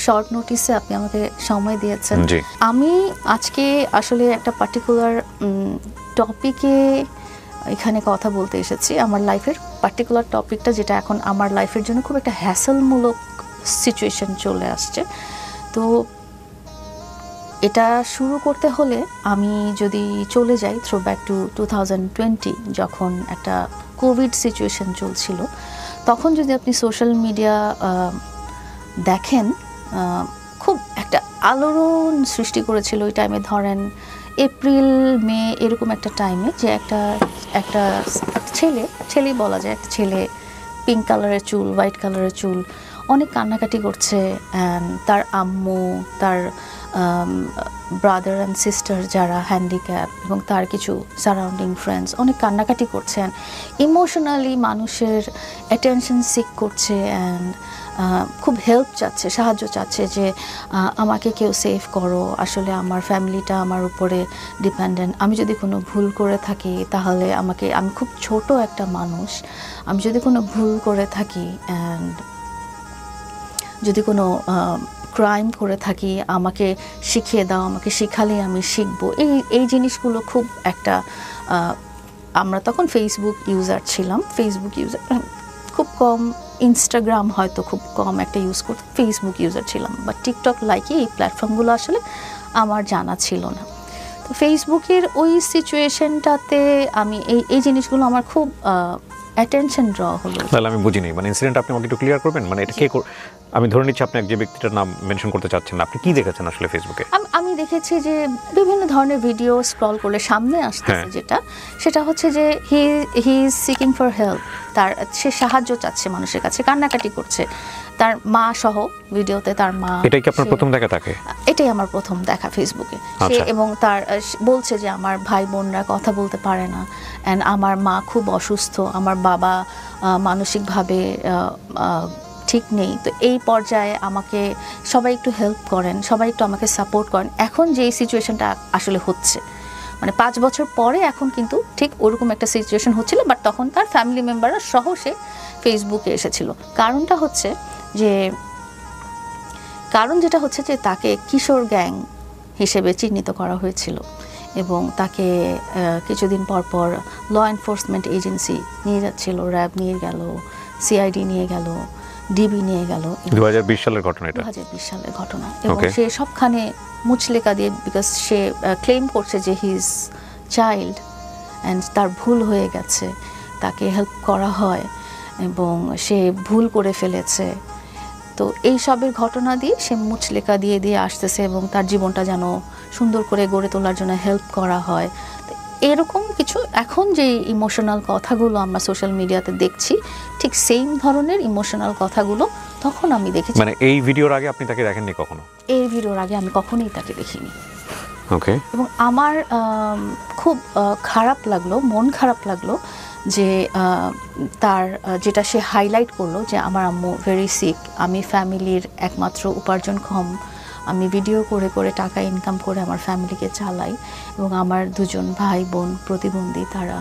Short নোটিসে আপনি আমাকে সময় দিয়েছেন। আমি আজকে আসলে একটা পার্টিকুলার টপিকে এখানে কথা বলতে এসেছি। আমার লাইফের পার্টিকুলার টপিকটা যেটা এখন আমার লাইফের জন্য খুব একটা হ্যাসেলমূলক সিচুয়েশন চলে আসছে। তো এটা শুরু করতে হলে আমি যদি চলে যাই থ্রো ব্যাক টু 2020, যখন একটা কোভিড সিচুয়েশন চলছিল, তখন যদি আপনি সোশ্যাল মিডিয়া দেখেন, খুব একটা আলোড়ন সৃষ্টি করেছিল ওই টাইমে। ধরেন এপ্রিল মে এরকম একটা টাইমে, যে একটা ছেলেই বলা যায়, একটা ছেলে পিঙ্ক কালারের চুল, হোয়াইট কালারের চুল, অনেক কান্নাকাটি করছে। অ্যান্ড তার আম্মু, তার ব্রাদার অ্যান্ড সিস্টার যারা হ্যান্ডিক্যাপ, এবং তার কিছু সারাউন্ডিং ফ্রেন্ডস অনেক কান্নাকাটি করছেন, ইমোশনালি মানুষের অ্যাটেনশন সিক করছে, অ্যান্ড খুব হেল্প চাচ্ছে, সাহায্য চাচ্ছে, যে আমাকে কেউ সেভ করো, আসলে আমার ফ্যামিলিটা আমার উপরে ডিপেন্ডেন্ট, আমি যদি কোনো ভুল করে থাকি তাহলে আমি খুব ছোট একটা মানুষ, আমি যদি কোনো ভুল করে থাকি অ্যান্ড যদি কোনো ক্রাইম করে থাকি আমাকে শিখিয়ে দাও, আমাকে শিখালে আমি শিখবো। এই জিনিসগুলো খুব একটা, আমরা তখন ফেসবুক ইউজার ছিলাম, ফেসবুক ইউজার খুব কম, ইনস্টাগ্রাম হয়তো খুব কম একটা ইউজ করতাম, ফেসবুক ইউজার ছিলাম, বা টিকটক লাইকি এই প্ল্যাটফর্মগুলো আসলে আমার জানা ছিল না। তো ফেসবুকের ওই সিচুয়েশনটাতে আমি এই জিনিসগুলো আমার খুব অ্যাটেনশন ড্র হলো। তাহলে আমি বুঝিনি, মানে ইনসিডেন্ট আপনি আমাকে একটু ক্লিয়ার করবেন, মানে এটা কে, আমি ধরে নিচ্ছি আপনি যে ব্যক্তিটার নাম মেনশন করতে চাচ্ছেন না, আপনি কি দেখেছেন আসলে ফেসবুকে? আমি দেখেছি যে বিভিন্ন ধরনের ভিডিও স্ক্রল করলে সামনে আসতেছে, সেটা হচ্ছে যে he is seeking for help, সে সাহায্য চাচ্ছে মানুষের কাছে, কান্নাকাটি করছে, তার মা সহ ভিডিওতে, তার মা। এটাই কি আপনার প্রথম দেখা থাকে? এটাই আমার প্রথম দেখা ফেসবুকে। এবং তার বলছে যে আমার ভাই বোনরা কথা বলতে পারে না, অ্যান্ড আমার মা খুব অসুস্থ, আমার বাবা মানসিকভাবে ঠিক নেই। তো এই পর্যায়ে আমাকে সবাই একটু হেল্প করেন, সবাই একটু আমাকে সাপোর্ট করেন। এখন যে সিচুয়েশনটা আসলে হচ্ছে, মানে 5 বছর পরে এখন কিন্তু ঠিক ওরকম একটা সিচুয়েশন হচ্ছিল, বাট তখন তার ফ্যামিলি মেম্বাররা সহ সে ফেসবুকে এসেছিল। কারণ যেটা হচ্ছে যে তাকে কিশোর গ্যাং হিসেবে চিহ্নিত করা হয়েছিল, এবং তাকে কিছুদিন পর ল এনফোর্সমেন্ট এজেন্সি নিয়ে যাচ্ছিল, র্যাব নিয়ে গেল, সিআইডি নিয়ে গেল, ডিবি নিয়ে গেল। 2020 সালের ঘটনা এটা, 2020 সালের ঘটনা। এবং সে সবখানে মুচলেকা দিয়ে, বিকজ সে ক্লেম করছে যে হি ইজ চাইল্ড অ্যান্ড তার ভুল হয়ে গেছে, তাকে হেল্প করা হয় এবং সে ভুল করে ফেলেছে। তো এই সবের ঘটনা দিয়ে সে মুচলেকা দিয়ে আসতেছে, এবং তার জীবনটা যেন সুন্দর করে গড়ে তোলার জন্য হেল্প করা হয়। এরকম কিছু এখন যে ইমোশনাল কথাগুলো আমরা সোশ্যাল মিডিয়াতে দেখছি, ঠিক সেম ধরনের ইমোশনাল কথাগুলো তখন আমি দেখেছি। মানে এই ভিডিওর আগে আপনি তাকে দেখেননি কখনো? এই ভিডিওর আগে আমি কখনোই তাকে দেখিনি। ওকে। এবং আমার খুব খারাপ লাগলো, মন খারাপ লাগলো যে তার যেটা সে হাইলাইট করলো, যে আমার আম্মু ভেরি সিক, আমি ফ্যামিলির একমাত্র উপার্জনক্ষম, আমি ভিডিও করে করে টাকা ইনকাম করে আমার ফ্যামিলিকে চালাই, এবং আমার 2 ভাই বোন প্রতিবন্ধী, তারা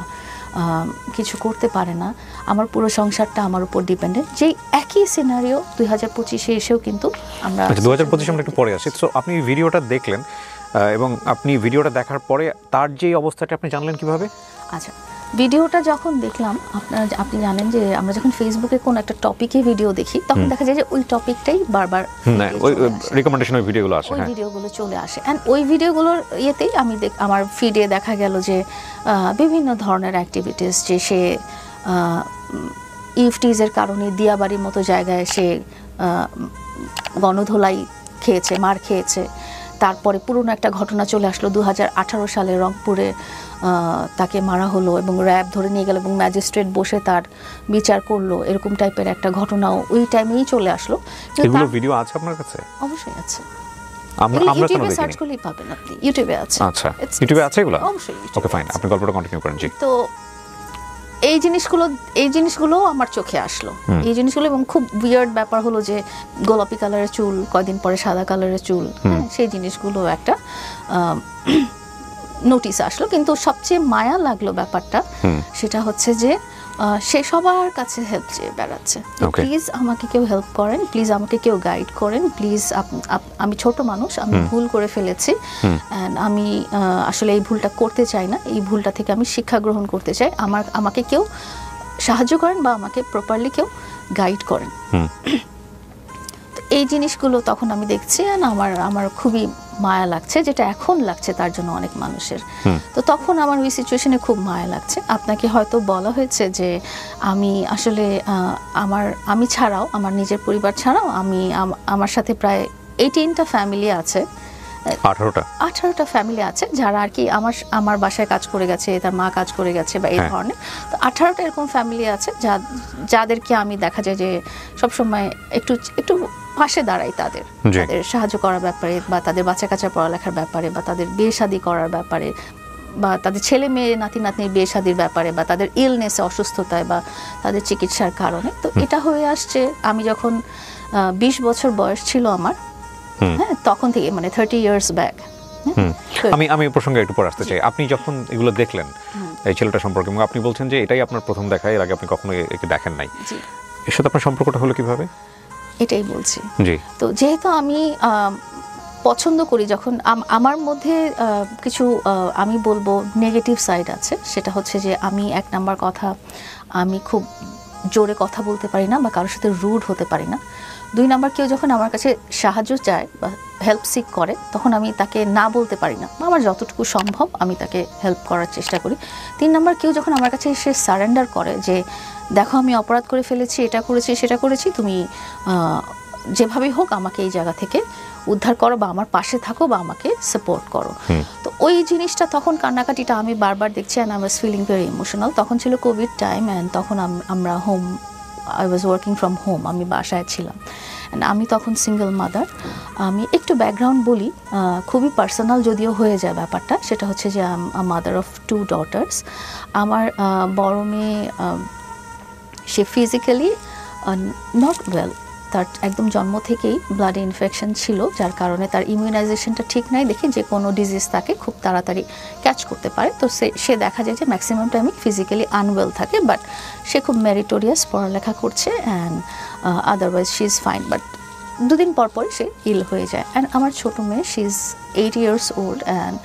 কিছু করতে পারে না, আমার পুরো সংসারটা আমার উপর ডিপেন্ডেন্ট। যেই একই সিনারিও 2025-এ এসেও কিন্তু আমরা 2025 আমরা একটু পরে আসি। সো আপনি ভিডিওটা দেখলেন, এবং আপনি ভিডিওটা দেখার পরে তার যে অবস্থাটা আপনি জানলেন কিভাবে? আচ্ছা, ভিডিওটা যখন দেখলাম, আপনি জানেন যে আমরা যখন ফেসবুকে কোনো একটা টপিকে ভিডিও দেখি, তখন দেখা যায় যে ওই টপিকটাই বারবার ওই রিকমেন্ডেশনের ভিডিওগুলো আসে, ওই ভিডিওগুলো চলে আসে। অ্যান্ড ওই ভিডিওগুলোর ইয়েতেই আমার ফিডে দেখা গেল যে বিভিন্ন ধরনের অ্যাক্টিভিটিস, যে সে ইফটিজের কারণে দিয়াবাড়ির মতো জায়গায় সে গণধোলাই খেয়েছে, মার খেয়েছে। তারপরে পুরনো একটা ঘটনা চলে আসলো 2018 সালে রংপুরে তাকে মারা হলো, এবং র্যাব ধরে নিয়ে গেল, এবং ম্যাজিস্ট্রেট বসে তার বিচার করলো, এরকম টাইপের একটা ঘটনাও ওই টাইমেই চলে আসলো। এগুলো ভিডিও আছে আপনার কাছে? অবশ্যই আছে, আমরা ইউটিউবে সার্চ করলেই পাবেন আপনি, ইউটিউবে আছে। আচ্ছা, ইউটিউবে আছে এগুলো? অবশ্যই। ওকে, ফাইন, আপনি গল্পটা কন্টিনিউ করেন। জি। তো এই জিনিসগুলো আমার চোখে আসলো, এই জিনিসগুলো। এবং খুব উইয়ার্ড ব্যাপার হলো যে গোলাপি কালারের চুল, কয়দিন পরে সাদা কালারের চুল, সেই জিনিসগুলো একটা নোটিস আসলো। কিন্তু সবচেয়ে মায়া লাগলো ব্যাপারটা, সেটা হচ্ছে যে সে সবার কাছে হেল্প চেয়ে বেড়াচ্ছে। Okay. প্লিজ আমাকে কেউ হেল্প করেন, প্লিজ আমাকে কেউ গাইড করেন, প্লিজ আমি ছোট মানুষ, আমি ভুল করে ফেলেছি অ্যান্ড আমি আসলে এই ভুলটা করতে চাই না, এই ভুলটা থেকে আমি শিক্ষা গ্রহণ করতে চাই, আমাকে কেউ সাহায্য করেন বা আমাকে প্রপারলি কেউ গাইড করেন। এই জিনিসগুলো তখন আমি দেখছি আর আমার খুবই মায়া লাগছে, যেটা এখন লাগছে তার জন্য অনেক মানুষের। তো তখন আমার ওই সিচুয়েশনে খুব মায়া লাগছে। আপনাকে হয়তো বলা হয়েছে যে আমি আসলে আমি ছাড়াও, আমার নিজের পরিবার ছাড়াও আমার সাথে প্রায় 18টা ফ্যামিলি আছে, 18টা ফ্যামিলি আছে যারা আর কি আমার বাসায় কাজ করে গেছে, তার মা কাজ করে গেছে বা এই ধরনের। তো 18টা এরকম ফ্যামিলি আছে যাদেরকে আমি দেখা যায় যে সবসময় একটু পাশে দাঁড়াই তাদের সাহায্য করার ব্যাপারে, বা তাদের বাচ্চা কাচ্চা পড়ালেখার ব্যাপারে, বা তাদের বিয়ে শাদী করার ব্যাপারে, বা তাদের ছেলে মেয়ে নাতি নাতনির বিয়ে শাদীর ব্যাপারে, বা তাদের ইলনেসে, অসুস্থতায়, বা তাদের চিকিৎসার কারণে। তো এটা হয়ে আসছে আমি যখন 20 বছর বয়স ছিল আমার, হ্যাঁ, তখন থেকে, মানে 30 ইয়ার্স ব্যাক। আমি প্রসঙ্গে একটু পরে আসতে চাই। আপনি যখন এগুলো দেখলেন এই ছেলেটা সম্পর্কে, এবং আপনি বলছেন যে এটাই আপনার প্রথম দেখা, এর আগে আপনি কখনো একে দেখেন নাই, এর সাথে আপনার সম্পর্কটা হলো কিভাবে? এটাই বলছি। জি। তো যেহেতু আমি পছন্দ করি, যখন আমার মধ্যে কিছু আমি বলবো নেগেটিভ সাইড আছে, সেটা হচ্ছে যে আমি এক নাম্বার কথা, আমি খুব জোরে কথা বলতে পারি না বা কারোর সাথে রুড হতে পারি না। 2 নাম্বার, কেউ যখন আমার কাছে সাহায্য চায় বা হেল্প সিক করে, তখন আমি তাকে না বলতে পারি না, বা আমার যতটুকু সম্ভব আমি তাকে হেল্প করার চেষ্টা করি। 3 নাম্বার, কেউ যখন আমার কাছে এসে সারেন্ডার করে যে দেখো আমি অপরাধ করে ফেলেছি, এটা করেছি সেটা করেছি, তুমি যেভাবেই হোক আমাকে এই জায়গা থেকে উদ্ধার করো, বা আমার পাশে থাকো, বা আমাকে সাপোর্ট করো। তো ওই জিনিসটা তখন, কান্নাকাটিটা আমি বারবার দেখছি, and I was feeling very emotional. তখন ছিল কোভিড টাইম, অ্যান্ড তখন আমরা I was working from home, আমি বাসায় ছিলাম। অ্যান্ড আমি তখন সিঙ্গেল মাদার। আমি একটু ব্যাকগ্রাউন্ড বলি, খুবই পার্সোনাল যদিও হয়ে যায় ব্যাপারটা, সেটা হচ্ছে যে মাদার অফ 2 ডটার্স। আমার বড় মেয়ে, সে ফিজিক্যালি নট ওয়েল, তার একদম জন্ম থেকেই ব্লাড ইনফেকশন ছিল, যার কারণে তার ইমিউনাইজেশনটা ঠিক নাই দেখে যে কোনো ডিজিজ তাকে খুব তাড়াতাড়ি ক্যাচ করতে পারে। তো সে দেখা যায় যে ম্যাক্সিমাম টাইমে ফিজিক্যালি আনওয়েল থাকে, বাট সে খুব মেরিটোরিয়াস পড়ালেখা করছে, and otherwise she is fine. But 2 দিন পর পরই সে ইল হয়ে যায়। অ্যান্ড আমার ছোটো মেয়ে, she is 8 years old, and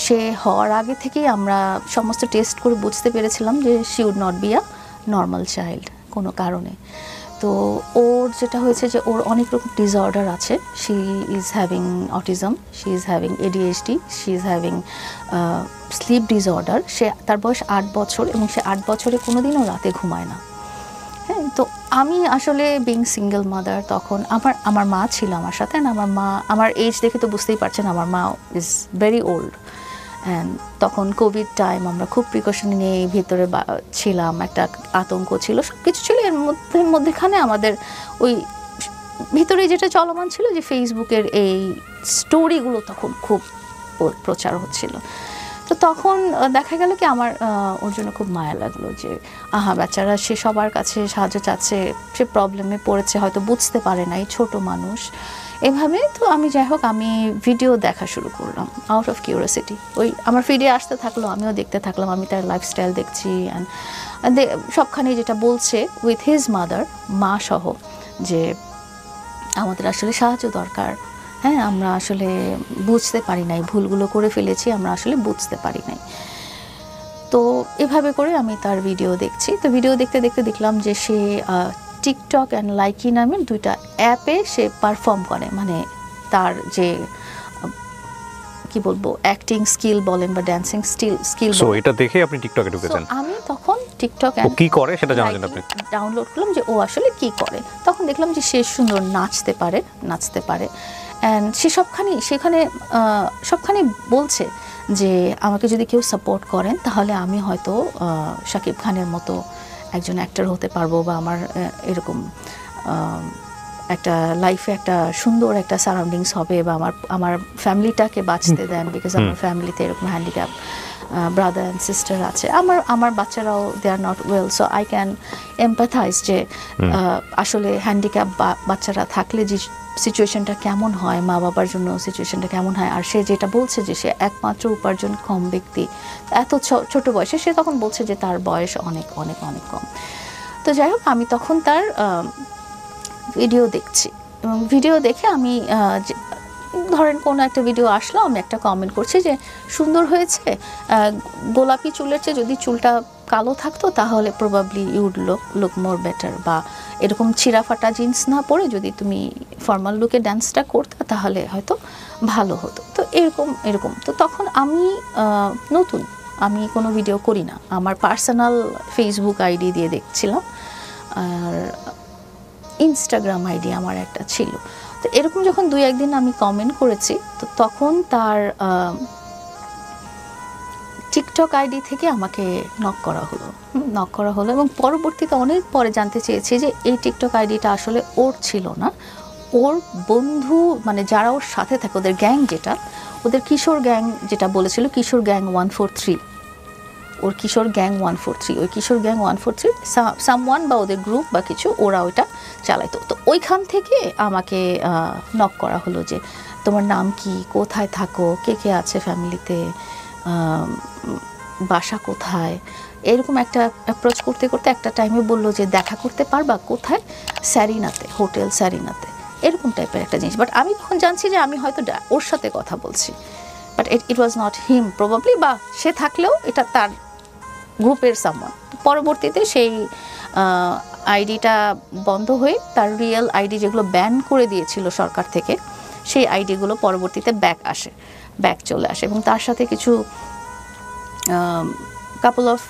সে হওয়ার আগে থেকেই আমরা সমস্ত টেস্ট করে বুঝতে পেরেছিলাম যে she would not be a normal child কোনো কারণে। তো ওর যেটা হয়েছে যে ওর অনেক রকম ডিসঅর্ডার আছে। She is having autism, she is having ADHD, she is having sleep disorder. তার বয়স 8 বছর, এবং সে 8 বছরে কোনোদিনও রাতে ঘুমায় না। হ্যাঁ, তো আমি আসলে বিং সিঙ্গেল মাদার, তখন আমার মা ছিল আমার সাথে, আমার এজ দেখে তো বুঝতেই পারছেন, আমার মা ইজ ভেরি ওল্ড। অ্যান্ড তখন কোভিড টাইম, আমরা খুব প্রিকশন নিয়ে ভিতরে ছিলাম, একটা আতঙ্ক ছিল, সব কিছু ছিল। এর মধ্যেখানে আমাদের ওই ভিতরে যেটা চলমান ছিল যে ফেসবুকের এই স্টোরিগুলো তখন খুব প্রচার হচ্ছিল। তো তখন দেখা গেল কি আমার ওর জন্য খুব মায়া লাগলো যে বাচ্চারা, সে সবার কাছে সাহায্য চাচ্ছে, সে প্রবলেমে পড়েছে, হয়তো বুঝতে পারে না, এই ছোট মানুষ এভাবে। তো আমি যাই হোক, আমি ভিডিও দেখা শুরু করলাম আউট অফ কিউরিওসিটি। ওই আমার ফিডে আসতে থাকলো, আমিও দেখতে থাকলাম, আমি তার লাইফস্টাইল দেখছি, অ্যান্ড সবখানে যেটা বলছে উইথ হিজ মাদার, মা সহ, যে আমাদের আসলে সাহায্য দরকার। হ্যাঁ, আমরা আসলে বুঝতে পারি নাই, ভুলগুলো করে ফেলেছি, আমরা আসলে বুঝতে পারি নাই। তো এভাবে করে আমি তার ভিডিও দেখছি। তো ভিডিও দেখতে দেখতে দেখলাম যে সে টিকটক অ্যান্ড লাইকি নামের 2টা অ্যাপে সে পারফর্ম করে, মানে তার যে কি বলবো অ্যাক্টিং স্কিল বলেন বা ড্যান্সিং স্কিল। সো এটা দেখে আপনি টিকটকে ঢুকেছেন? আমি তখন টিকটক ও কি করে সেটা জানার জন্য আপনি ডাউনলোড করলাম যে ও আসলে কি করে। তখন দেখলাম যে সে সুন্দর নাচতে পারে, অ্যান্ড সে সবখানে বলছে যে আমাকে যদি কেউ সাপোর্ট করেন তাহলে আমি হয়তো শাকিব খানের মতো একজন অ্যাক্টর হতে পারবো, বা আমার এরকম একটা লাইফে একটা সুন্দর একটা সারাউন্ডিংস হবে, বা আমার ফ্যামিলিটাকে বাঁচতে দেন, বিকজ আমার ফ্যামিলিতে এরকম হ্যান্ডিক্যাপ ব্রাদার অ্যান্ড সিস্টার আছে, আমার বাচ্চারাও they are not well, so I can empathize যে আসলে হ্যান্ডিক্যাপ বাচ্চারা থাকলে যে সিচুয়েশনটা কেমন হয়, মা বাবার জন্য সিচুয়েশনটা কেমন হয়। আর সে যেটা বলছে যে সে একমাত্র উপার্জন কম ব্যক্তি, এত ছোট বয়সে, সে তখন বলছে যে তার বয়স অনেক অনেক অনেক কম। তো যাই হোক, আমি তখন তার ভিডিও দেখছি এবং ভিডিও দেখে আমি ধরেন কোনো একটা ভিডিও আসলো, আমি একটা কমেন্ট করছি যে সুন্দর হয়েছে, গোলাপি চুলের চেয়ে যদি চুলটা কালো থাকতো তাহলে প্রবাবলি ইউড লুক মোর বেটার, বা এরকম ছিঁড়া ফাটা জিন্স না পরে যদি তুমি ফর্মাল লুকে ডান্সটা করতে তাহলে হয়তো ভালো হতো। তো এরকম তো তখন আমি নতুন, আমি কোনো ভিডিও করি না, আমার পার্সোনাল ফেসবুক আইডি দিয়ে দেখছিলাম, আর ইনস্টাগ্রাম আইডি আমার একটা ছিল। তো এরকম যখন 2-1 দিন আমি কমেন্ট করেছি, তো তখন তার টিকটক আইডি থেকে আমাকে নক করা হলো এবং পরবর্তীতে অনেক পরে জানতে চেয়েছি যে এই টিকটক আইডিটা আসলে ওর ছিল না, ওর বন্ধু মানে যারা ওর সাথে থাকে, ওদের গ্যাং, যেটা ওদের কিশোর গ্যাং, যেটা বলেছিল কিশোর গ্যাং 143, ওর কিশোর গ্যাং 143, ওই কিশোর গ্যাং 143 সামওয়ান বা ওদের গ্রুপ বা কিছু, ওরা ওইটা চালাইতো। তো ওইখান থেকে আমাকে নক করা হলো যে তোমার নাম কি, কোথায় থাকো, কে কে আছে ফ্যামিলিতে, বাসা কোথায়, এরকম একটা অ্যাপ্রোচ করতে করতে একটা টাইমে বললো যে দেখা করতে পারবা কোথায়, স্যারিনাতে, হোটেল স্যারিনাতে, এরকম টাইপের একটা জিনিস। বাট আমি তখন জানছি যে আমি হয়তো ওর সাথে কথা বলছি, but it was not him probably, বা সে থাকলেও এটা তার গ্রুপের সামওয়ান। পরবর্তীতে সেই আইডিটা বন্ধ হয়ে তার রিয়েল আইডি যেগুলো ব্যান করে দিয়েছিল সরকার থেকে, সেই আইডিগুলো পরবর্তীতে ব্যাক চলে আসে এবং তার সাথে কিছু কাপল অফ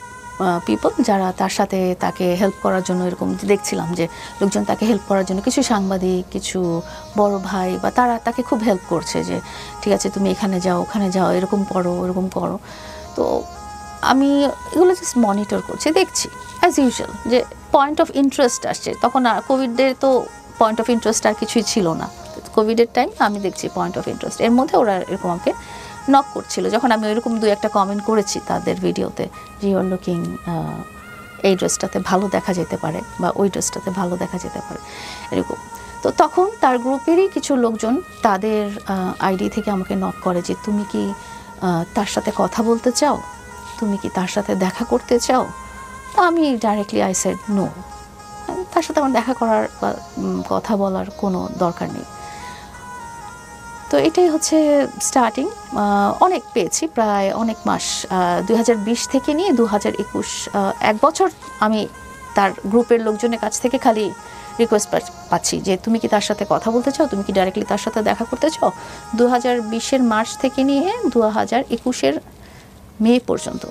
পিপল যারা তার সাথে তাকে হেল্প করার জন্য, এরকম দেখছিলাম যে লোকজন তাকে হেল্প করার জন্য, কিছু সাংবাদিক, কিছু বড় ভাই বা তারা তাকে খুব হেল্প করছে যে ঠিক আছে তুমি এখানে যাও, ওখানে যাও, এরকম করো। তো আমি এগুলো জাস্ট মনিটর করছি, দেখছি অ্যাজ ইউজুয়াল যে পয়েন্ট অফ ইন্টারেস্ট আসছে। তখন কোভিডের তো পয়েন্ট অফ ইন্টারেস্ট আর কিছুই ছিল না, কোভিডের টাইম আমি দেখছি পয়েন্ট অফ ইন্টারেস্ট, এর মধ্যে ওরা এরকম আমাকে নক করছিল যখন আমি ওইরকম 2-1টা কমেন্ট করেছি তাদের ভিডিওতে যে ইউ আর লুকিং, এই ড্রেসটাতে ভালো দেখা যেতে পারে বা ওই ড্রেসটাতে ভালো দেখা যেতে পারে এরকম। তো তখন তার গ্রুপেরই কিছু লোকজন তাদের আইডি থেকে আমাকে নক করে যে তুমি কি তার সাথে কথা বলতে চাও, তুমি কি তার সাথে দেখা করতে চাও। তো আমি ডাইরেক্টলি আই সেড নো, তার সাথে আমার দেখা করার বা কথা বলার কোনো দরকার নেই। তো এটাই হচ্ছে স্টার্টিং। অনেক পেয়েছি, প্রায় অনেক মাস, 2020 থেকে নিয়ে 2021, 1 বছর আমি তার গ্রুপের লোকজনের কাছ থেকে খালি রিকোয়েস্ট পাচ্ছি যে তুমি কি তার সাথে কথা বলতে চাও, তুমি কি ডাইরেক্টলি তার সাথে দেখা করতে চাও। 2020-এর মার্চ থেকে নিয়ে 2021-এর মে পর্যন্ত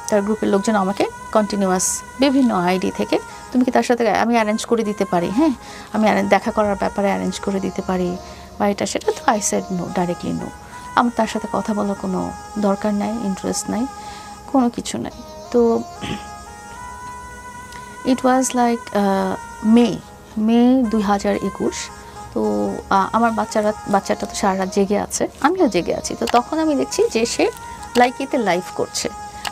তার গ্রুপের লোকজন আমাকে কন্টিনিউয়াস বিভিন্ন আইডি থেকে তুমি কি তার সাথে, আমি অ্যারেঞ্জ করে দিতে পারি, হ্যাঁ আমি দেখা করার ব্যাপারে অ্যারেঞ্জ করে দিতে পারি বা এটা সেটা। তো I said no, directly no, আমার তার সাথে কথা বলার কোনো দরকার নাই, ইন্টারেস্ট নাই, কোনো কিছু নাই। তো ইট ওয়াজ লাইক মে 2021। তো আমার বাচ্চাটা তো সারা রাত জেগে আছে, আমিও জেগে আছি। তো তখন আমি দেখছি যে সে লাইকিতে লাইভ করছে।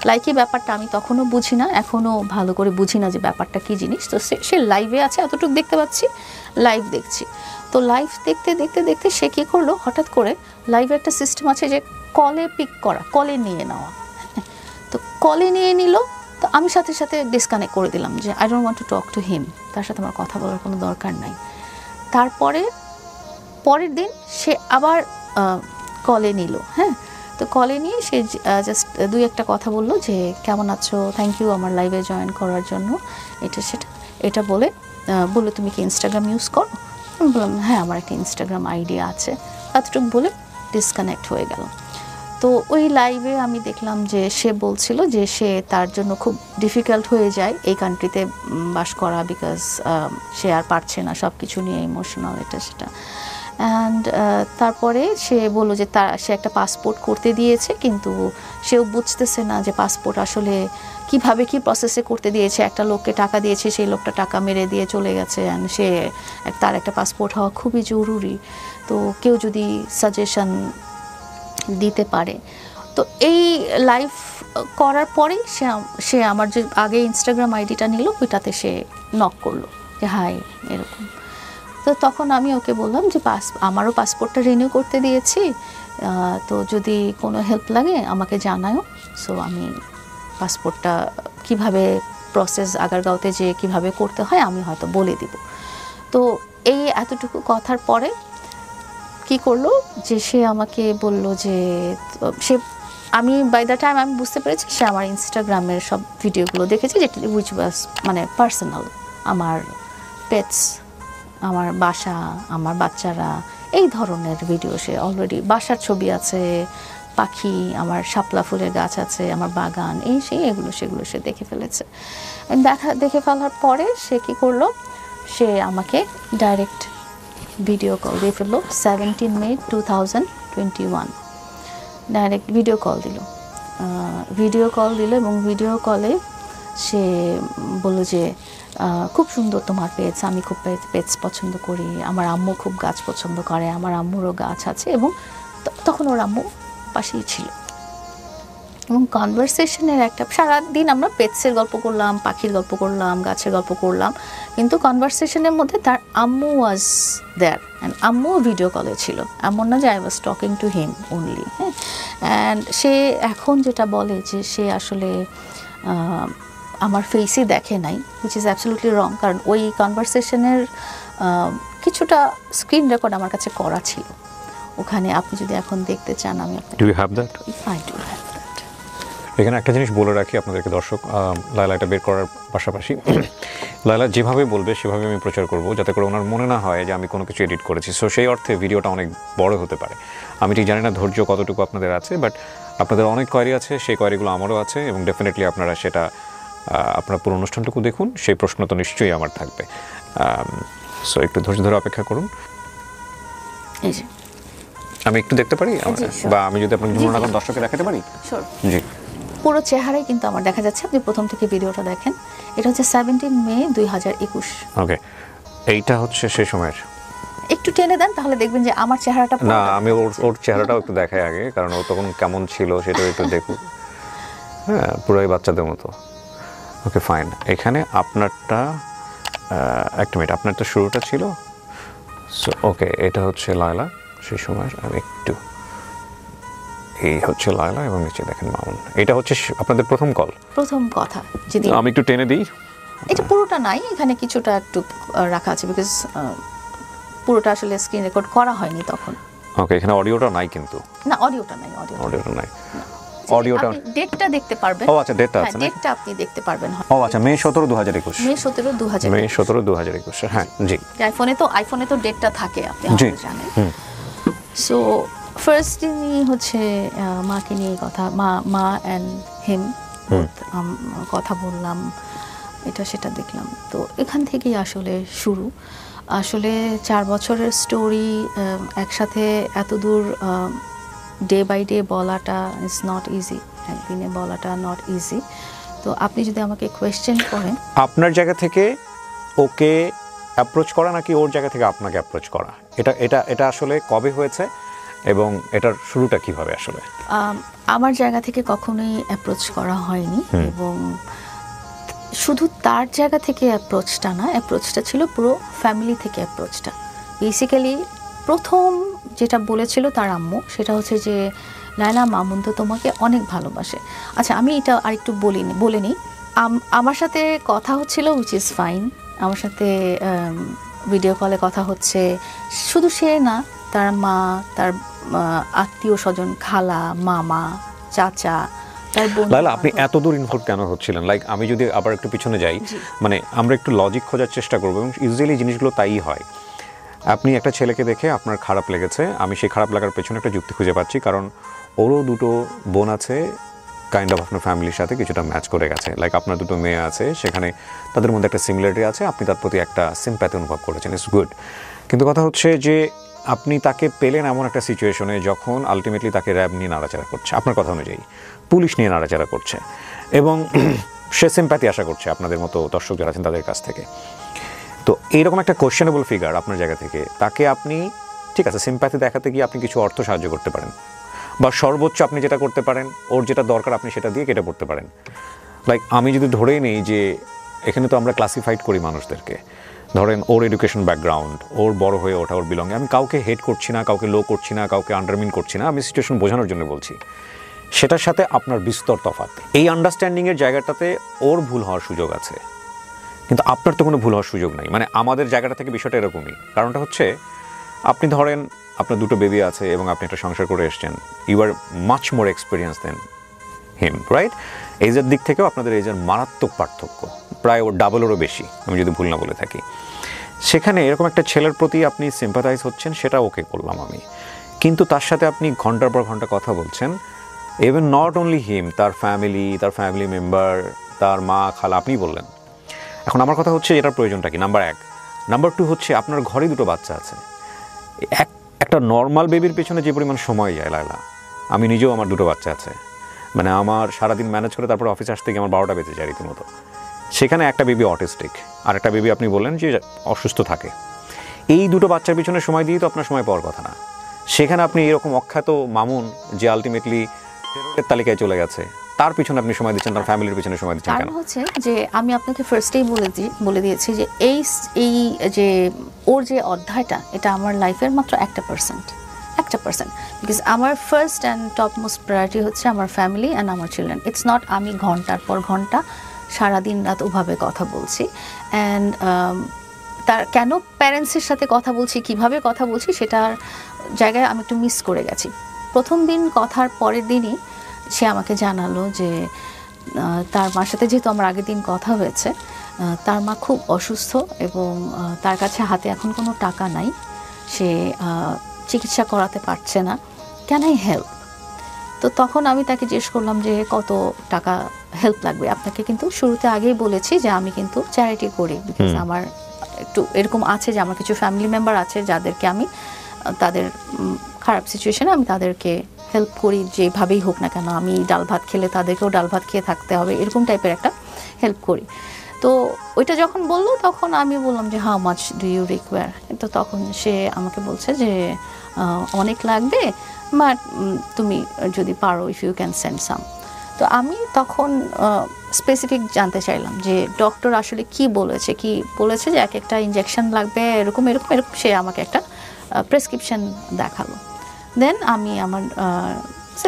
লাইকি ব্যাপারটা আমি তখনও বুঝি না, এখনও ভালো করে বুঝি না যে ব্যাপারটা কী জিনিস। তো সে লাইভে আছে, এতটুকু দেখতে পাচ্ছি, লাইভ দেখছি। তো লাইভ দেখতে দেখতে দেখতে সে কী করলো, হঠাৎ করে লাইভে একটা সিস্টেম আছে যে কলে পিক করা, কলে নিয়ে নেওয়া। তো কলে নিয়ে নিল, তো আমি সাথে সাথে ডিসকানেক্ট করে দিলাম যে I don't want to talk to him, তার সাথে আমার কথা বলার কোনো দরকার নাই। তারপরে পরের দিন সে আবার কলে নিল, হ্যাঁ। তো কলে নিয়ে সে জাস্ট 2-1টা কথা বললো যে কেমন আছো, থ্যাংক ইউ আমার লাইভে জয়েন করার জন্য, এটা সেটা, এটা বলে বললো তুমি কি ইনস্টাগ্রাম ইউজ করো। আমি বললাম হ্যাঁ আমার একটা ইনস্টাগ্রাম আইডি আছে, এতটুকু বলে ডিসকানেক্ট হয়ে গেল। তো ওই লাইভে আমি দেখলাম যে সে বলছিল যে সে তার জন্য খুব ডিফিকাল্ট হয়ে যায় এই কান্ট্রিতে বাস করা, বিকজ সে আর পারছে না সব কিছু নিয়ে, ইমোশনাল এটা সেটা। অ্যান্ড তারপরে সে বললো যে সে একটা পাসপোর্ট করতে দিয়েছে, কিন্তু সেও বুঝতেছে না যে পাসপোর্ট আসলে কিভাবে কি প্রসেসে করতে দিয়েছে। একটা লোককে টাকা দিয়েছে, সেই লোকটা টাকা মেরে দিয়ে চলে গেছে, অ্যান্ড তার একটা পাসপোর্ট হওয়া খুবই জরুরি। তো কেউ যদি সাজেশন দিতে পারে। তো এই লাইভ করার পরেই সে আমার যে আগে ইনস্টাগ্রাম আইডিটা নিল ওইটাতে সে নক করলো যে হাই এরকম। তো তখন আমি ওকে বললাম যে আমারও পাসপোর্টটা রিনিউ করতে দিয়েছি, তো যদি কোনো হেল্প লাগে আমাকে জানাও। সো আমি পাসপোর্টটা কিভাবে প্রসেস আগারগাঁওতে যে কিভাবে করতে হয় আমি হয়তো বলে দিব। তো এই এতটুকু কথার পরে কি করলো যে সে আমাকে বলল যে আমি বাই দ্য টাইম আমি বুঝতে পেরেছি সে আমার ইনস্টাগ্রামের সব ভিডিওগুলো দেখেছি যেটা উইচ ওয়াজ মানে পার্সোনাল, আমার পেটস, আমার বাসা, আমার বাচ্চারা, এই ধরনের ভিডিও সে অলরেডি, বাসার ছবি আছে, পাখি, আমার শাপলা ফুলের গাছ আছে, আমার বাগান, এই সেই এগুলো সেগুলো সে দেখে ফেলেছে। দেখে ফেলার পরে সে কি করলো, সে আমাকে ডাইরেক্ট ভিডিও কল দিয়ে ফেললো 17 মে 2021, ডাইরেক্ট ভিডিও কল দিল এবং ভিডিও কলে সে বলল যে খুব সুন্দর তোমার পেটস, আমি খুব পেটস পছন্দ করি, আমার আম্মু খুব গাছ পছন্দ করে, আমার আম্মুরও গাছ আছে, এবং তখন ওর আম্মু পাশেই ছিল। এবং কনভারসেশনের একটা সারাদিন আমরা পেটসের গল্প করলাম, পাখির গল্প করলাম, গাছের গল্প করলাম, কিন্তু কনভারসেশনের মধ্যে তার আম্মু ওয়াজ দেয়ার অ্যান্ড আম্মু ভিডিও কলে ছিল, এমন না যে I was talking to him only. হ্যাঁ, অ্যান্ড সে এখন যেটা বলে যে সে আসলে আমার ফেসই দেখে নাই, হুইচ ইজ অ্যাবসলিউটলি রং, কারণ ওই কনভারসেশনের কিছুটা স্ক্রিন রেকর্ড আমার কাছে করা ছিল ওখানে। আপনি যদি এখন দেখতে চান আমি do you have that? I do have that. এখানে একটা জিনিস বলে রাখি আপনাদেরকে দর্শক, লায়লা এটা বের করার পাশাপাশি লায়লা যেভাবে বলবে সেভাবে আমি প্রচার করব, যাতে করে ওনার মনে না হয় যে আমি কোনো কিছু এডিট করেছি। সো সেই অর্থে ভিডিওটা অনেক বড় হতে পারে। আমি ঠিক জানি না ধৈর্য কতটুকু আপনাদের আছে, বাট আপনাদের অনেক কোয়েরি আছে, সেই কোয়েরিগুলো আমারও আছে, এবং ডেফিনেটলি আপনারা সেটা আপনার পুরো অনুষ্ঠানটুকু দেখুন, সেই প্রশ্ন তো নিশ্চয়ই আমার থাকবে। সো একটু ধৈর্য ধরে অপেক্ষা করুন। আমি একটু দেখতে পারি, বা আমি যদি আপনাকে মনে না করেন দর্শককে দেখাতে পারি? জি, পুরো চেহারাই কিন্তু আমার দেখা যাচ্ছে, আপনি প্রথম থেকে ভিডিওটা দেখেন। এটা হচ্ছে 17 মে 2021। ওকে, এইটা হচ্ছে সেই সময়ের। একটু টেনে দেন তাহলে দেখবেন যে আমার চেহারাটা, না আমি ওর চেহারাটাও একটু দেখাই আগে, কারণ ও তখন কেমন ছিল সেটাও একটু দেখুন। হ্যাঁ, পুরোই বাচ্চাদের মতো। ওকে ফাইন, এখানে আপনারটা একটা মিনিট, আপনার তো শুরুটা ছিল। সো ওকে, এটা হচ্ছে লায়লা সেই সময়, আমি একটু, এই হচ্ছে লায়লা এবং নিচে দেখেন মামুন। এটা হচ্ছে আপনাদের প্রথম কল, প্রথম কথা। যদি আমি একটু টেনে দিই, এটা পুরোটা নাই, এখানে কিছুটা একটু রাখা আছে, বিকজ পুরোটা আসলে স্ক্রিন রেকর্ড করা হয়নি তখন। ওকে, এখানে অডিওটা নাই কিন্তু? না, অডিওটা নাই, অডিওটা নাই। অডিওটা, ডেটটা দেখতে পারবেন। ও আচ্ছা, ডেটটা আছে না? ডেটটা আপনি দেখতে পারবেন। ও আচ্ছা, মে 17, 2021। মে 17, 2021। হ্যাঁ জি। আইফোনে তো ডেটটা থাকে, আপনি হয়তো জানেন। সো ফার্স্ট দিনই হচ্ছে মাকে নিয়ে মা অ্যান্ড হিম কথা বললাম, এটা সেটা দেখলাম। তো এখান থেকেই আসলে শুরু। আসলে 4 বছরের স্টোরি একসাথে এত দূর ডে বাই ডে বলাটা ইজ নট ইজি, একদিনে বলাটা নট ইজি। তো আপনি যদি আমাকে কোয়েশ্চেন করেন, আপনার জায়গা থেকে ওকে অ্যাপ্রোচ করা নাকি ওর জায়গা থেকে আপনাকে অ্যাপ্রোচ করা, এটা আসলে কবে হয়েছে এবং এটার শুরুটা কিভাবে আসলে? আমার জায়গা থেকে কখনোই অ্যাপ্রোচ করা হয়নি, এবং শুধু তার জায়গা থেকে অ্যাপ্রোচটা না, অ্যাপ্রোচটা ছিল পুরো ফ্যামিলি থেকে অ্যাপ্রোচটা। বেসিক্যালি প্রথম যেটা বলেছিল তার আম্মু, সেটা হচ্ছে যে লায়লা, মামুন তো তোমাকে অনেক ভালোবাসে। আচ্ছা, আমি এটা আরেকটু বলে নিই। আমার সাথে কথা হচ্ছিল, উইচ ইজ ফাইন, আমার সাথে ভিডিও কলে কথা হচ্ছে। শুধু সে না, তার মা, তার আত্মীয় স্বজন, খালা, মামা, চাচা, তার বোন। লায়লা, আপনি এত দূর ইনভলভ কেন হচ্ছিলেন? লাইক আমি যদি আবার একটু পিছনে যাই, মানে আমরা একটু লজিক খোঁজার চেষ্টা করবো, এবং ইউজুয়ালি জিনিসগুলো তাই হয়। আপনি একটা ছেলেকে দেখে আপনার খারাপ লেগেছে, আমি সেই খারাপ লাগার পেছনে একটা যুক্তি খুঁজে পাচ্ছি, কারণ ওরও 2টো বোন আছে, কাইন্ড অফ আপনার ফ্যামিলির সাথে কিছুটা ম্যাচ করে গেছে। লাইক আপনার 2টো মেয়ে আছে, সেখানে তাদের মধ্যে একটা সিমিলারিটি আছে, আপনি তার প্রতি একটা সিম্প্যাথি অনুভব করেছেন, ইটস গুড। কিন্তু কথা হচ্ছে যে আপনি তাকে পেলেন এমন একটা সিচুয়েশনে যখন আলটিমেটলি তাকে র্যাব নিয়ে নাড়াচাড়া করছে, আপনার কথা অনুযায়ী পুলিশ নিয়ে নাড়াচাড়া করছে, এবং সে সিম্প্যাথি আশা করছে আপনাদের মতো দর্শক যারা আছেন তাদের কাছ থেকে। তো এইরকম একটা কোয়েশ্চেনেবল ফিগার আপনার জায়গা থেকে, তাকে আপনি ঠিক আছে সিম্প্যাথি দেখাতে গিয়ে আপনি কিছু অর্থ সাহায্য করতে পারেন, বা সর্বোচ্চ আপনি যেটা করতে পারেন, ওর যেটা দরকার আপনি সেটা দিয়ে কেটে পড়তে পারেন। লাইক আমি যদি ধরেই নেই যে এখানে তো আমরা ক্লাসিফাইড করি মানুষদেরকে, ধরেন ওর এডুকেশন ব্যাকগ্রাউন্ড, ওর বড় হয়ে ওঠা, ওর বিলঙ্গে, আমি কাউকে হেট করছি না, কাউকে লো করছি না, কাউকে আন্ডারমিন করছি না, আমি সিচুয়েশন বোঝানোর জন্য বলছি। সেটার সাথে আপনার বিস্তর তফাৎ। এই আন্ডারস্ট্যান্ডিংয়ের জায়গাটাতে ওর ভুল হওয়ার সুযোগ আছে, কিন্তু আপনার তো কোনো ভুল হওয়ার সুযোগ নাই। মানে আমাদের জায়গাটা থেকে বিষয়টা এরকমই। কারণটা হচ্ছে, আপনি ধরেন আপনার দুটো বেবি আছে এবং আপনি একটা সংসার করে এসছেন, you are much more experience than him, right? এজের দিক থেকেও আপনাদের এজের মারাত্মক পার্থক্য, প্রায় ওর ডাবলেরও বেশি, আমি যদি ভুল না বলে থাকি। সেখানে এরকম একটা ছেলের প্রতি আপনি সিম্পাথাইজ হচ্ছেন, সেটা ওকে করলাম আমি, কিন্তু তার সাথে আপনি ঘন্টার পর ঘন্টা কথা বলছেন, ইভেন নট অনলি হিম, তার ফ্যামিলি মেম্বার, তার মা, খালা, আপনি বললেন। এখন আমার কথা হচ্ছে এটার প্রয়োজনটা কি, নাম্বার 1। নাম্বার 2 হচ্ছে আপনার ঘরে দুটো বাচ্চা আছে। একটা নর্মাল বেবির পেছনে যে পরিমাণ সময় যায় লায়লা, আমি নিজেও, আমার দুটো বাচ্চা আছে, মানে আমার সারাদিন ম্যানেজ করে তারপর অফিস আসতে গিয়ে আমার 12টা বেজে যায় রীতিমতো। সেখানে একটা বেবি অটিস্টিক, আর একটা বেবি আপনি বললেন যে অসুস্থ থাকে। এই দুটো বাচ্চার পিছনে সময় দিয়ে তো আপনার সময় পাওয়ার কথা না। সেখানে আপনি এরকম অখ্যাত মামুন যে আলটিমেটলি টেররের তালিকায় চলে গেছে, তার পিছনে আপনি সময় দিচ্ছেন, তার ফ্যামিলির পিছনে সময় দিচ্ছেন কেন? কারণ হচ্ছে যে আমি আপনাকে ফার্স্টেই বলে দিয়েছি যে এই যে ওর যে অধ্যায়টা, এটা আমার লাইফের মাত্র 1%, বিকজ আমার first and top most priority হচ্ছে আমার ফ্যামিলি অ্যান্ড আমার চিলড্রেন। ইটস নট আমি ঘন্টার পর ঘন্টা সারাদিন রাত ওভাবে কথা বলছি। অ্যান্ড তার কেন প্যারেন্টসের সাথে কথা বলছি, কিভাবে কথা বলছি, সেটার জায়গায় আমি একটু মিস করে গেছি। প্রথম দিন কথার পরের দিনই সে আমাকে জানালো যে তার মার সাথে, যেহেতু আমার আগের দিন কথা হয়েছে, তার মা খুব অসুস্থ এবং তার কাছে হাতে এখন কোনো টাকা নাই, সে চিকিৎসা করাতে পারছে না, ক্যান আই হেল্প? তো তখন আমি তাকে জিজ্ঞেস করলাম যে কত টাকা হেল্প লাগবে। আপনাকে কিন্তু শুরুতে আগেই বলেছি যে আমি কিন্তু চ্যারিটি করি, বিকজ আমার একটু এরকম আছে যে আমার কিছু ফ্যামিলি মেম্বার আছে যাদেরকে আমি তাদের খারাপ সিচুয়েশনে আমি তাদেরকে হেল্প করি, যেভাবেই হোক না কেন। আমি ডাল ভাত খেলে তাদেরকেও ডাল ভাত খেয়ে থাকতে হবে, এরকম টাইপের একটা হেল্প করি। তো ওইটা যখন বললো তখন আমি বললাম যে how much do you require? তো তখন সে আমাকে বলছে যে অনেক লাগবে, বাট তুমি যদি পারো, ইফ ইউ ক্যান সেন্ড সাম। তো আমি তখন স্পেসিফিক জানতে চাইলাম যে ডক্টর আসলে কি বলেছে যে একটা ইনজেকশন লাগবে, এরকম সে আমাকে একটা প্রেসক্রিপশন দেখালো। দেন আমি আমার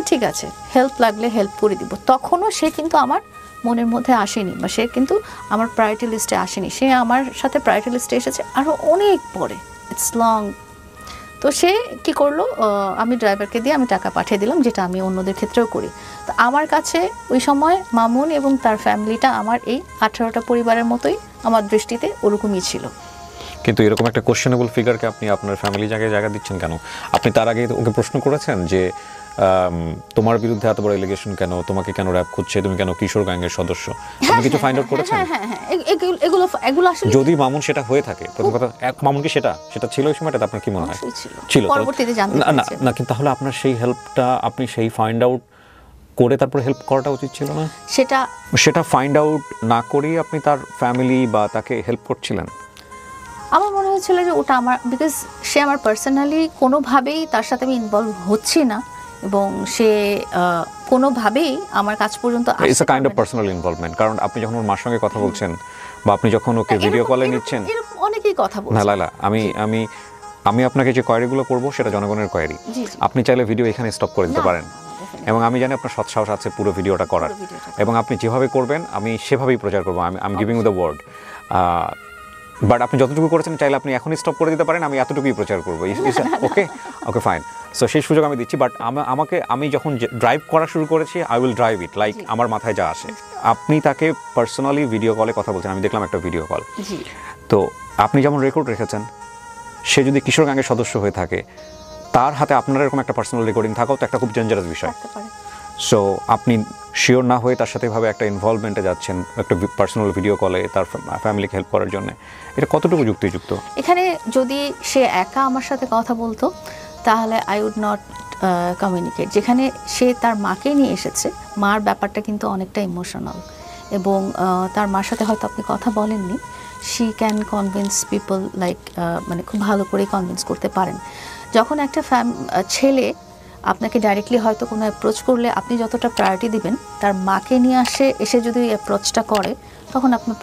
ঠিক আছে, হেল্প লাগলে হেল্প করে দিব। তখনও সে কিন্তু আমার মনের মধ্যে আসেনি, বা সে কিন্তু আমার প্রায়োরিটি লিস্টে আসেনি। সে আমার সাথে প্রায়োরিটি লিস্টে এসেছে আরও অনেক পরে, ইটস লং। তো সে কি করলো, আমি ড্রাইভারকে দিয়ে আমি টাকা পাঠিয়ে দিলাম, যেটা আমি অন্যদের ক্ষেত্রেও করি। তো আমার কাছে ওই সময় মামুন এবং তার ফ্যামিলিটা আমার এই 18টা পরিবারের মতোই আমার দৃষ্টিতে ওরকমই ছিল। কিন্তু এরকম একটা কোশ্চেনেবল ফিগারকে আপনি আপনার ফ্যামিলি জায়গা দিচ্ছেন কেন? আপনি তার আগে ওকে প্রশ্ন করেছেন যে তোমার বিরুদ্ধে এত বড় এলিগেশন কেন, তোমাকে কেন র‍্যাপ করছে, তুমি কেন কিশোর গ্যাংয়ের সদস্য? আপনি কিছু ফাইন্ড আউট করেছেন? এগুলো আসলে যদি মামুন সেটা হয়ে থাকে, প্রথম কথা, মামুন কি সেটা ছিল ওই সময়টা? আপনার কি মনে হয় ছিল? পরবর্তীতে জানতে পেরেছি না, কিন্তু তাহলে আপনার সেই হেল্পটা, আপনি সেই ফাইন্ড আউট করে তারপর হেল্প করাটা উচিত ছিল না? সেটা ফাইন্ড আউট না করেই আপনি তার ফ্যামিলি বা তাকে হেল্প করছিলেন? আমার মনে হয়েছিল যে ওটা আমার, বিকজ সে আমার পার্সোনালি কোনোভাবেই তার সাথে আমি ইনভলভ হচ্ছি না, এবং সে কোনোভাবেই আমার কাছ পর্যন্ত আসছে। It's a kind of personal involvement. কারণ আপনি যখন ওর মার সঙ্গে কথা বলছেন, বা আপনি যখন ওকে ভিডিও কলে নিচ্ছেন, এরকম অনেকেই কথা বলছে। না লাইলা, আমি আপনাকে যে কোয়ারিগুলো করবো সেটা জনগণের কোয়ারি। আপনি চাইলে ভিডিও এখানে স্টপ করে দিতে পারেন, এবং আমি জানি আপনার সৎসাহস আছে পুরো ভিডিওটা করার, এবং আপনি যেভাবে করবেন আমি সেভাবেই প্রচার করবো। আমি giving you the word. But আপনি যতটুকু করেছেন চাইলে আপনি এখনই স্টপ করে দিতে পারেন, আমি এতটুকুই প্রচার করবো। Okay fine. সো সেই সুযোগ আমি দিচ্ছি। বাট আমি যখন ড্রাইভ করা শুরু করেছি, I will drive it like আমার মাথায় যা আসে। আপনি তাকে পার্সোনালি ভিডিও কলে কথা বলছেন, আমি দেখলাম একটা ভিডিও কল। তো আপনি যেমন রেকর্ড রেখেছেন, সে যদি কিশোর গ্যাংয়ের সদস্য হয়ে থাকে, তার হাতে আপনার এরকম একটা পার্সোনাল রেকর্ডিং থাকাও তো একটা খুব ডেঞ্জারাস বিষয়। সো আপনি শিওর না হয়ে তার সাথে ভাবে একটা ইনভলভমেন্টে যাচ্ছেন, একটা পার্সোনাল ভিডিও কলে তার ফ্যামিলিকে হেল্প করার জন্য, এটা কতটুকু যুক্তিযুক্ত? এখানে যদি সে একা আমার সাথে কথা বলতো তাহলে আই উড নট কমিউনিকেট। যেখানে সে তার মাকে নিয়ে এসেছে, মার ব্যাপারটা কিন্তু অনেকটা ইমোশনাল, এবং তার মার সাথে হয়তো আপনি কথা বলেননি, she can convince people like, মানে খুব ভালো করে কনভিন্স করতে পারেন। যখন একটা ছেলে আপনাকে ডাইরেক্টলি হয়তো কোনো অ্যাপ্রোচ করলে আপনি যতটা প্রায়োরিটি দিবেন, তার মাকে নিয়ে এসে যদি অ্যাপ্রোচটা করে, তখন আপনার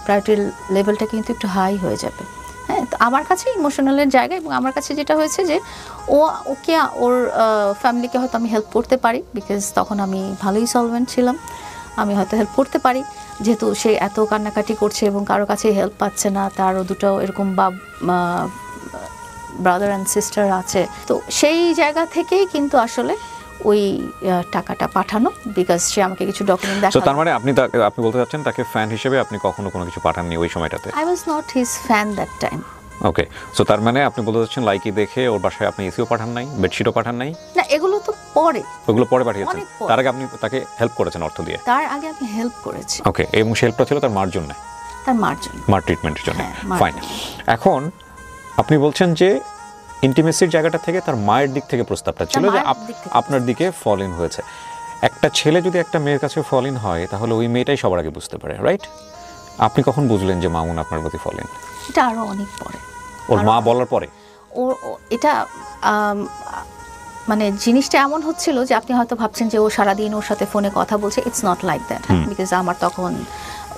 প্রায়োরিটির লেভেলটা কিন্তু একটু হাই হয়ে যাবে। হ্যাঁ, তো আমার কাছে ইমোশনালের জায়গা, এবং আমার কাছে যেটা হয়েছে যে ওকে ওর ফ্যামিলিকে হয়তো আমি হেল্প করতে পারি, বিকজ তখন আমি ভালোই সলভেন্ট ছিলাম, আমি হয়তো হেল্প করতে পারি, যেহেতু সে এত কান্নাকাটি করছে এবং কারো কাছে হেল্প পাচ্ছে না, তারও দুটো এরকম ব্রাদার অ্যান্ড সিস্টার আছে। তো সেই জায়গা থেকেই কিন্তু আসলে ওই টাকাটা পাঠানো, বিকজ সে আমাকে কিছু ডকুমেন্ট দেখালো। তার মানে আপনি বলতে চাচ্ছেন তাকে ফ্যান হিসেবে আপনি কখনো কোনো কিছু পাঠাননি ওই সময়টাতে? I was not his fan that time. Okay, so তার মানে আপনি বলতে চাচ্ছেন লাইকি দেখে ওর বাসায় আপনি এসিও পাঠান নাই, বেডশিটও পাঠান নাই? না, এগুলো তো পরে, ওগুলো পরে পাঠিয়েছেন। তার আগে আপনি তাকে হেল্প করেছেন অর্থ দিয়ে? তার আগে আমি হেল্প করেছি। ওকে, এবং সেই হেল্পটা ছিল তার মার জন্য? তার মার জন্য, মার ট্রিটমেন্টের জন্য। ফাইন। এখন আপনি বলছেন যে ইন্টিমেসির জায়গাটা থেকে তার মায়ের দিক থেকে প্রস্তাবটা ছিল যে আপনার দিকে ফল ইন হয়েছে। একটা ছেলে যদি একটা মেয়ের কাছে ফল ইন হয়, তাহলে ওই মেয়েটাই সবার আগে বুঝতে পারে, রাইট? আপনি কখন বুঝলেন যে মামুন আপনার প্রতি ফল ইন? এটা আরো অনেক পরে, ওর মা বলার পরে? এটা মানে জিনিসটা এমন হচ্ছিল যে আপনি হয়তো ভাবছেন যে ও সারাদিন ওর সাথে ফোনে কথা বলছে, it's not like that, because আমার তখন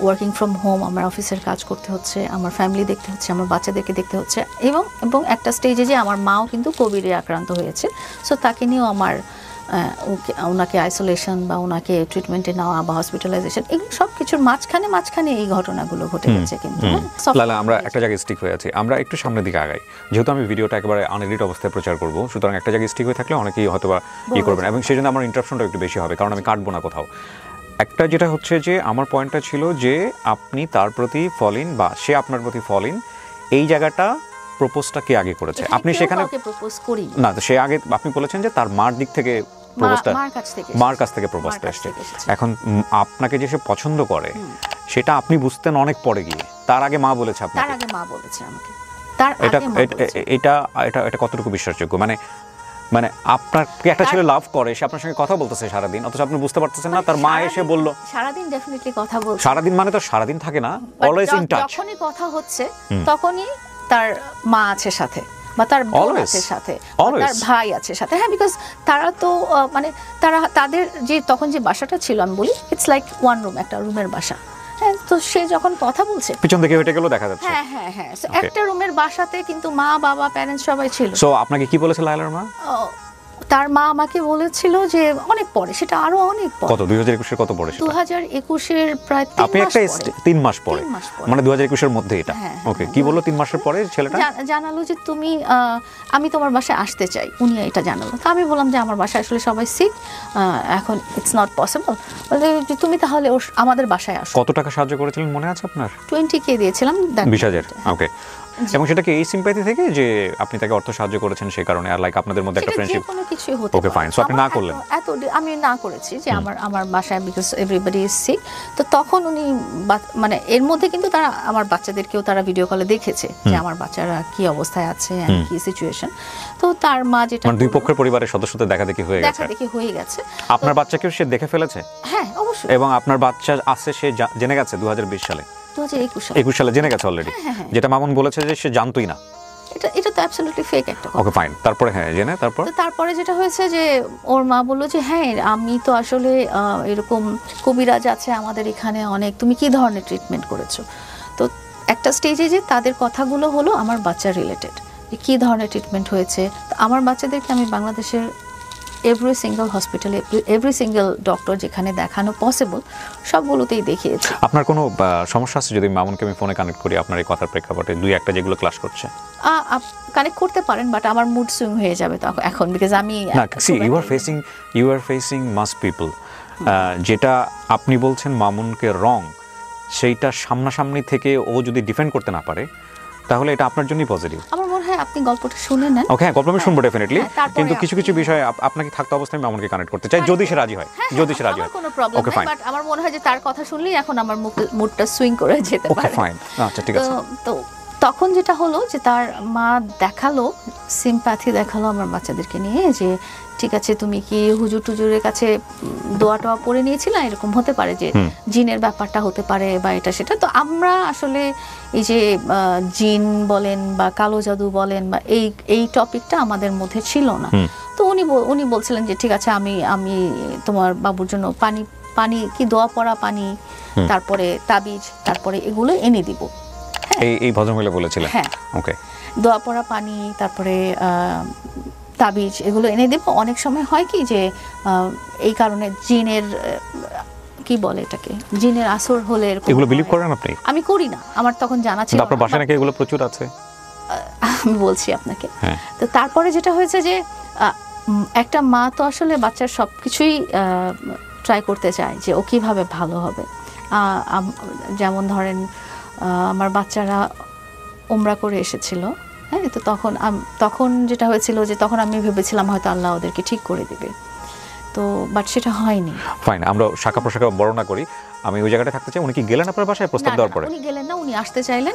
ওয়ার্কিং ফ্রম হোম, আমার অফিসের কাজ করতে হচ্ছে, আমার ফ্যামিলি দেখতে হচ্ছে, আমার বাচ্চাদেরকে দেখতে হচ্ছে, এবং একটা স্টেজে যে আমার মাও কিন্তু কোভিডে আক্রান্ত হয়েছে, সো তাকে নিয়েও আমার ওনাকে আইসোলেশন বা ওনাকে ট্রিটমেন্টে নেওয়া বা হসপিটালাইজেশন, এগুলো সব কিছুর মাঝখানে এই ঘটনাগুলো ঘটে গেছে। কিন্তু লালা, আমরা একটা জায়গায় স্টিক হয়ে আছি, আমরা একটু সামনের দিকে আগাই, যেহেতু আমি ভিডিওটা একেবারে আনএডিট অবস্থায় প্রচার করবো, সুতরাং একটা জায়গায় স্টিক হয়ে থাকলে অনেকেই হয়তো বা করবেন, এবং সেই জন্য আমার ইন্টারাপশনটা একটু বেশি হবে, কারণ আমি কাটবো না কোথাও। একটা যেটা হচ্ছে যে আমার পয়েন্টটা ছিল যে আপনি তার প্রতি ফল ইন বা সে আপনার প্রতি ফল ইন, এই জায়গাটা প্রপোজটা কে আগে করেছে? আপনি সেখানে প্রপোজ করি না, তো সে আগে আপনি বলেছেন যে তার মার দিক থেকে প্রপোজটা, মার কাছ থেকে প্রপোজটা এসেছে। এখন আপনাকে যে সে পছন্দ করে সেটা আপনি বুঝতেন অনেক পরে গিয়ে, তার আগে মা বলেছে আপনাকে? তার আগে মা বলেছে আমাকে। তার আগে মা বলেছে। এটা কতটুকু বিশ্বাসযোগ্য? মানে আপনাকে একটা ছেলে লাভ করে, সে আপনার সঙ্গে কথা বলতেছে সারাদিন, অথচ আপনি বুঝতে পারতেছেন না তার মা এসে বলল? সারাদিন ডেফিনেটলি কথা বলছে। সারাদিন মানে তো সারাদিন থাকে না, অলওয়েজ ইন টাচ। যখনই কথা হচ্ছে তখনই তার মা আছে সাথে, বা তার বোন আছে সাথে, তার ভাই আছে সাথে। হ্যাঁ, বিকজ তারা তো মানে তাদের যে তখন যে বাসাটা ছিল, আমি বলি ইটস লাইক ওয়ান রুম, একটা রুমের বাসা। হ্যাঁ, তো সে যখন কথা বলছে পিছন থেকে হেঁটে গেলেও দেখা যাচ্ছে। হ্যাঁ, একটা রুমের বাসাতে কিন্তু মা বাবা প্যারেন্টস সবাই ছিল। সো আপনাকে কি বলেছে লায়লার মা? তার মা আমাকে বলেছিল যে অনেক পরে, সেটা আরো অনেক পরে। কত 2021 এর কত পরে? 2021 এর প্রায় 3 মাস পরে, মানে 2021 এর মধ্যে এটা। ওকে, কি বললো 3 মাসের পরে ছেলেটা? জানালো যে তুমি আমি তোমার বাসায় আসতে চাই, উনি এটা জানালো। তো আমি বললাম যে আমার বাসায় আসলে সবাই সিক, এখন ইটস নট পসিবল, বলে যে তুমি তাহলে আমাদের বাসায় আসো। কত টাকা সাহায্য করেছিলেন মনে আছে আপনার? 20K দিয়েছিলাম। 20,000। ওকে, এবং সেটা কি এই সিম্প্যাথি থেকে যে আপনি তাকে অর্থ সাহায্য করেছেন সেই কারণে, আর লাইক আপনাদের মধ্যে একটা ফ্রেন্ডশিপ? কোনো কিছু হতে ওকে, ফাইন। সো আপনি না করলেন? আমি না করেছি যে আমার বাসায়, বিকজ এভরিবডি ইজ সিক। তো তখন উনি মানে এর মধ্যে কিন্তু তারা আমার বাচ্চাদেরকেও তারা ভিডিও কলে দেখেছে যে আমার বাচ্চারা কি অবস্থায় আছে, কি সিচুয়েশন। তো তার মা যেটা, মানে দুই পক্ষের পরিবারের সদস্যদের দেখাদেখি হয়ে গেছে। আপনার বাচ্চাকেও সে দেখে ফেলেছে? হ্যাঁ, অবশ্যই। এবং আপনার বাচ্চা আছে, সে জেনে গেছে 2020 সালে? 2021 সালে জেনে গেছে অলরেডি, যেটা মামুন বলেছে যে সে জানতোই না। এটা তো অ্যাবসলিউটলি ফেক একটা কথা। ওকে, ফাইন। তারপরে জেনে তারপরে যেটা হয়েছে যে ওর মা বলল যে হ্যাঁ, আমি তো আসলে এরকম কবিরাজ আছে আমাদের এখানে অনেক, তুমি কি ধরনের ট্রিটমেন্ট করেছো? তো একটা স্টেজে যে তাদের কথাগুলো হলো আমার বাচ্চা রিলেটেড, যে কী ধরনের ট্রিটমেন্ট হয়েছে। তো আমার বাচ্চাদেরকে আমি বাংলাদেশের এভরি সিঙ্গেল হসপিটালে, এভরি সিঙ্গেল ডক্টর যেখানে দেখানো পসিবল সবগুলোতেই দেখিয়েছি। আপনার কোনো সমস্যা আছে যদি মামুনকে আমি ফোনে কানেক্ট করি আপনার এই কথার প্রেক্ষাপটে, দুই একটা যেগুলো ক্লাস করছে? কানেক্ট করতে পারেন, বাট আমার মুড সুইং হয়ে যাবে তখন, এখন বিকজ আমি you are facing mass people. যেটা আপনি বলছেন মামুনকে রং, সেইটা সামনাসামনি থেকে ও যদি ডিফেন্ড করতে না পারে, তাহলে এটা আপনার জন্যই পজিটিভ। আমার মনে হয় আপনি গল্পটা শুনে নেন। ওকে, গল্প আমি শুনবো ডেফিনেটলি, কিন্তু কিছু বিষয় আপনাকে থাকতে অবস্থায় আমি মামুনকে কানেক্ট করতে চাই, যদি সে রাজি হয়। কোনো প্রবলেম নেই, বাট আমার মনে হয় যে তার কথা শুনলেই এখন আমার মুডটা সুইং করে যেতে পারে। ওকে, ফাইন। আচ্ছা, ঠিক আছে। তো তখন যেটা হলো যে তার মা দেখালো সিম্প্যাথি, দেখালো আমার বাচ্চাদেরকে নিয়ে, যে ঠিক আছে তুমি কি হুজুর টুজুরের কাছে দোয়া টোয়া পড়ে নিয়েছিলা, এরকম হতে পারে যে জিনের ব্যাপারটা হতে পারে বা এটা সেটা। তো আমরা আসলে এই যে জিন বলেন বা কালো জাদু বলেন বা এই টপিকটা আমাদের মধ্যে ছিল না। তো উনি বলছিলেন যে ঠিক আছে আমি তোমার বাবুর জন্য পানি কি দোয়া পড়া পানি, তারপরে তাবিজ, তারপরে এগুলো এনে দিব। এই ভদ্রমহিলা বলেছিলেন? হ্যাঁ, ওকে। দোয়া পড়া পানি, তারপরে তাবিজ এগুলো এনে দেব। অনেক সময় হয় কি যে এই কারণে জিনের কি বলে এটাকে, জিনের আসর হলে এগুলো বিলিভ করেন আপনি? আমি করি না, আমার তখন জানা ছিল। আপনার বাসায় নাকি এগুলো প্রচুর আছে? আমি বলছি আপনাকে। হ্যাঁ। তো তারপরে যেটা হয়েছে যে একটা মা তো আসলে বাচ্চার সবকিছুই ট্রাই করতে চায় যে ও কিভাবে ভালো হবে। যেমন ধরেন আমার বাচ্চারা উমরা করে এসেছিল, হ্যাঁ, তো তখন যেটা হয়েছিল যে তখন আমি ভেবেছিলাম হয়তো আল্লাহ ওদেরকে ঠিক করে দিবে, তো বাট সেটা হয়নি। ফাইন, আমরা শাখা প্রশাখা বর্ণনা করি। আমি ওই জায়গাটা থাকতে চাই। উনি কি গেলেন আপনার বাসায় প্রস্তাব দেওয়ার পরে? উনি গেলেন না, উনি আসতে চাইলেন।